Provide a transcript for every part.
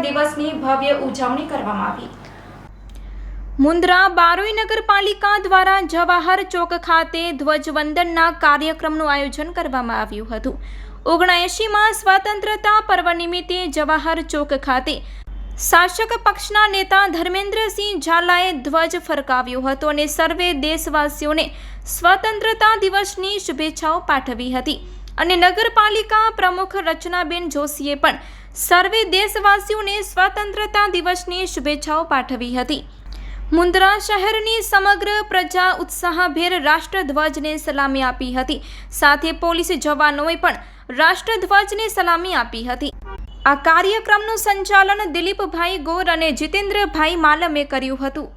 દિવસની ભવ્ય ઉજવણી કરવામાં આવી। મુન્દ્રા બારોઈ નગરપાલિકા દ્વારા જવાહર ચોક ખાતે ધ્વજવંદનના કાર્યક્રમનું આયોજન કરવામાં આવ્યું હતું। 79માં સ્વતંત્રતા પર્વ નિમિત્તે જવાહર ચોક ખાતે શાસક પક્ષના નેતા ધર્મેન્દ્રસિંહ ઝાલાએ ધ્વજ ફરકાવ્યો હતો અને સર્વે દેશવાસીઓને સ્વતંત્રતા દિવસની શુભેચ્છાઓ પાઠવી હતી અને નગરપાલિકા પ્રમુખ રચનાબેન જોશીએ પણ સર્વે દેશવાસીઓને સ્વતંત્રતા દિવસની શુભેચ્છાઓ પાઠવી હતી। મુન્દ્રા શહેરની સમગ્ર પ્રજા ઉત્સાહભેર રાષ્ટ્રધ્વજને સલામી આપી હતી। સાથે પોલીસ જવાનોએ પણ રાષ્ટ્રધ્વજને સલામી આપી હતી। આ કાર્યક્રમનું સંચાલન દિલીપભાઈ ગોર અને જીતેન્દ્રભાઈ માલમે કર્યું હતું।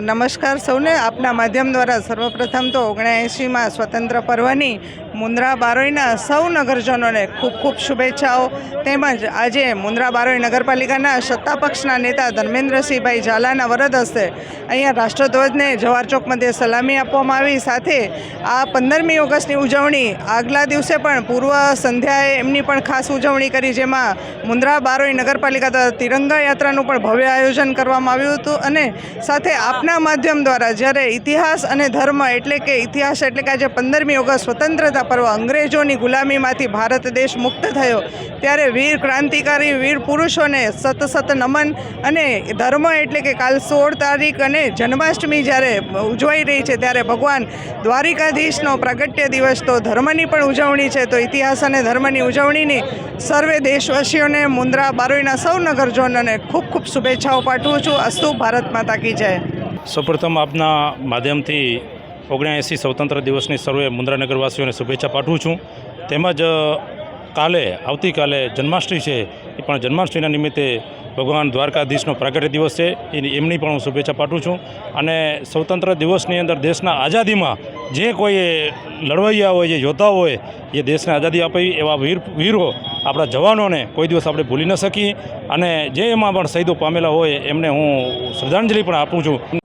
નમસ્કાર સૌને। આપના માધ્યમ દ્વારા સર્વપ્રથમ તો 79માં સ્વતંત્ર પર્વની મુન્દ્રા બારોઈના સૌ નગરજનોને ખૂબ ખૂબ શુભેચ્છાઓ। તેમજ આજે મુન્દ્રા બારોઈ નગરપાલિકાના સત્તાપક્ષના નેતા ધર્મેન્દ્રસિંહભાઈ ઝાલાના વરદ હસ્તે અહીંયા રાષ્ટ્રધ્વજને જવાહર ચોક મધ્યે સલામી આપવામાં આવી। સાથે આ 15મી ઓગસ્ટની ઉજવણી આગલા દિવસે પણ પૂર્વ સંધ્યાએ એમની પણ ખાસ ઉજવણી કરી, જેમાં મુન્દ્રા બારોઈ નગરપાલિકા દ્વારા તિરંગા યાત્રાનું પણ ભવ્ય આયોજન કરવામાં આવ્યું હતું। અને સાથે આપના માધ્યમ દ્વારા જ્યારે ઇતિહાસ અને ધર્મ એટલે કે ઇતિહાસ એટલે કે આજે 15મી ઓગસ્ટ સ્વતંત્રતા પર્વ અંગ્રેજોની ગુલામીમાંથી ભારત દેશ મુક્ત થયો ત્યારે વીર ક્રાંતિકારી વીર પુરુષોને સત નમન। અને ધર્મ એટલે કે કાલ 16 તારીખ અને જન્માષ્ટમી જ્યારે ઉજવાઈ રહી છે ત્યારે ભગવાન દ્વારિકાધીશનો પ્રાગટ્ય દિવસ, તો ધર્મની પણ ઉજવણી છે। તો ઇતિહાસ અને ધર્મની ઉજવણીની સર્વે દેશવાસીઓને મુન્દ્રા બારોઈના સૌ નગરજનોને ખૂબ ખૂબ શુભેચ્છાઓ પાઠવું છું। અસ્તુ ભારત માતા કી જય। સૌપ્રથમ આપના માધ્યમથી 79 સ્વતંત્ર દિવસની સર્વે મુન્દ્રા નગરવાસીઓને શુભેચ્છા પાઠવું છું। તેમજ આવતીકાલે જન્માષ્ટમી છે, એ પણ જન્માષ્ટમીના નિમિત્તે ભગવાન દ્વારકાધીશનો પ્રાગટ્ય દિવસ છે, એમની પણ હું શુભેચ્છા પાઠવું છું। અને સ્વતંત્ર દિવસની અંદર દેશના આઝાદીમાં જે કોઈ લડવૈયા હોય, જે યોદ્ધા હોય, એ દેશને આઝાદી આપી એવા વીરો આપણા જવાનોને કોઈ દિવસ આપણે ભૂલી ન શકીએ। અને જે એમાં પણ શહીદો પામેલા હોય એમને હું શ્રદ્ધાંજલિ પણ આપું છું।